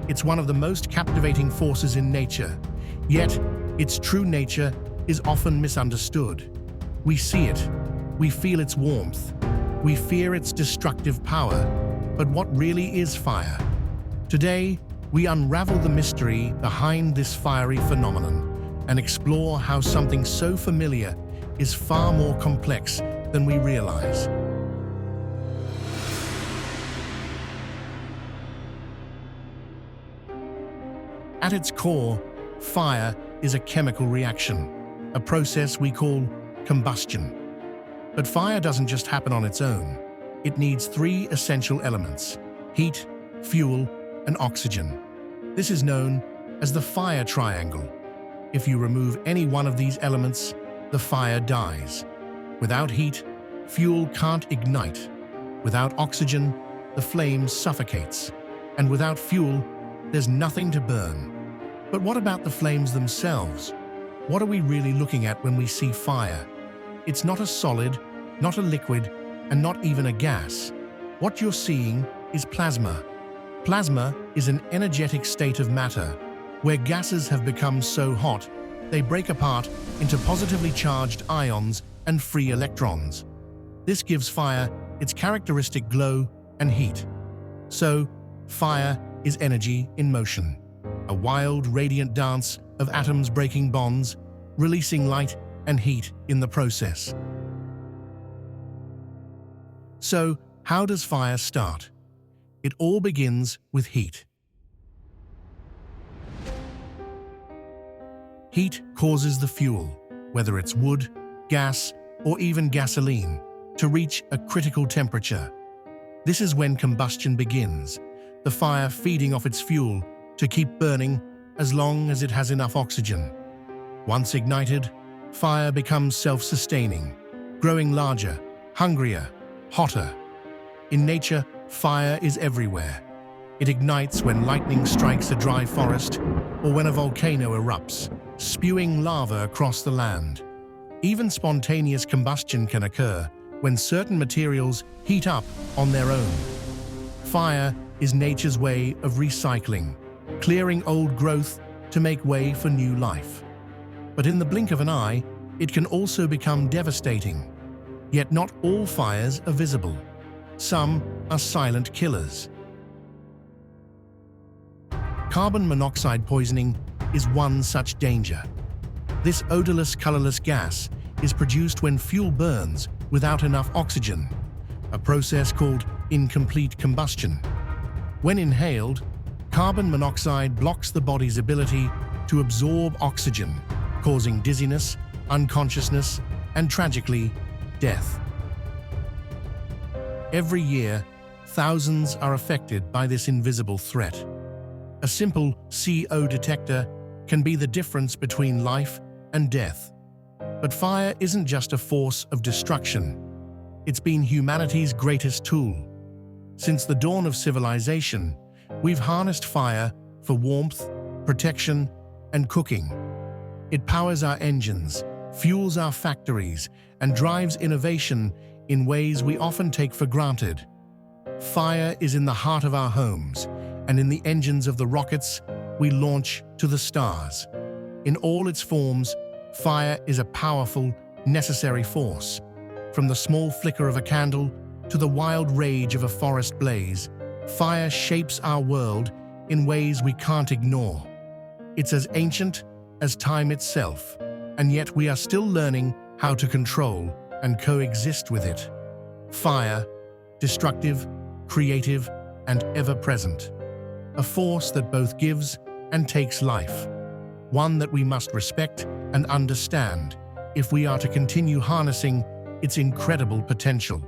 It's one of the most captivating forces in nature, yet its true nature is often misunderstood. We see it, we feel its warmth, we fear its destructive power, but what really is fire? Today, we unravel the mystery behind this fiery phenomenon and explore how something so familiar is far more complex than we realize. At its core, fire is a chemical reaction, a process we call combustion. But fire doesn't just happen on its own. It needs three essential elements: heat, fuel, and oxygen. This is known as the fire triangle. If you remove any one of these elements, the fire dies. Without heat, fuel can't ignite. Without oxygen, the flame suffocates. And without fuel, there's nothing to burn. But what about the flames themselves? What are we really looking at when we see fire? It's not a solid, not a liquid, and not even a gas. What you're seeing is plasma. Plasma is an energetic state of matter where gases have become so hot they break apart into positively charged ions and free electrons. This gives fire its characteristic glow and heat. So, fire is energy in motion, a wild, radiant dance of atoms breaking bonds, releasing light and heat in the process. So, how does fire start? It all begins with heat. Heat causes the fuel, whether it's wood, gas, or even gasoline, to reach a critical temperature. This is when combustion begins, the fire feeding off its fuel to keep burning as long as it has enough oxygen. Once ignited, fire becomes self-sustaining, growing larger, hungrier, hotter. In nature, fire is everywhere. It ignites when lightning strikes a dry forest or when a volcano erupts, spewing lava across the land. Even spontaneous combustion can occur when certain materials heat up on their own. Fire is nature's way of recycling, clearing old growth to make way for new life. But in the blink of an eye, it can also become devastating. Yet not all fires are visible. Some are silent killers. Carbon monoxide poisoning is one such danger. This odorless, colorless gas is produced when fuel burns without enough oxygen, a process called incomplete combustion. When inhaled, carbon monoxide blocks the body's ability to absorb oxygen, causing dizziness, unconsciousness, and tragically, death. Every year, thousands are affected by this invisible threat. A simple CO detector can be the difference between life and death. But fire isn't just a force of destruction. It's been humanity's greatest tool. Since the dawn of civilization, we've harnessed fire for warmth, protection, and cooking. It powers our engines, fuels our factories, and drives innovation in ways we often take for granted. Fire is in the heart of our homes and in the engines of the rockets we launch to the stars. In all its forms, fire is a powerful, necessary force. From the small flicker of a candle to the wild rage of a forest blaze, fire shapes our world in ways we can't ignore. It's as ancient as time itself, and yet we are still learning how to control and coexist with it. Fire, destructive, creative, and ever-present. A force that both gives and takes life. One that we must respect and understand if we are to continue harnessing its incredible potential.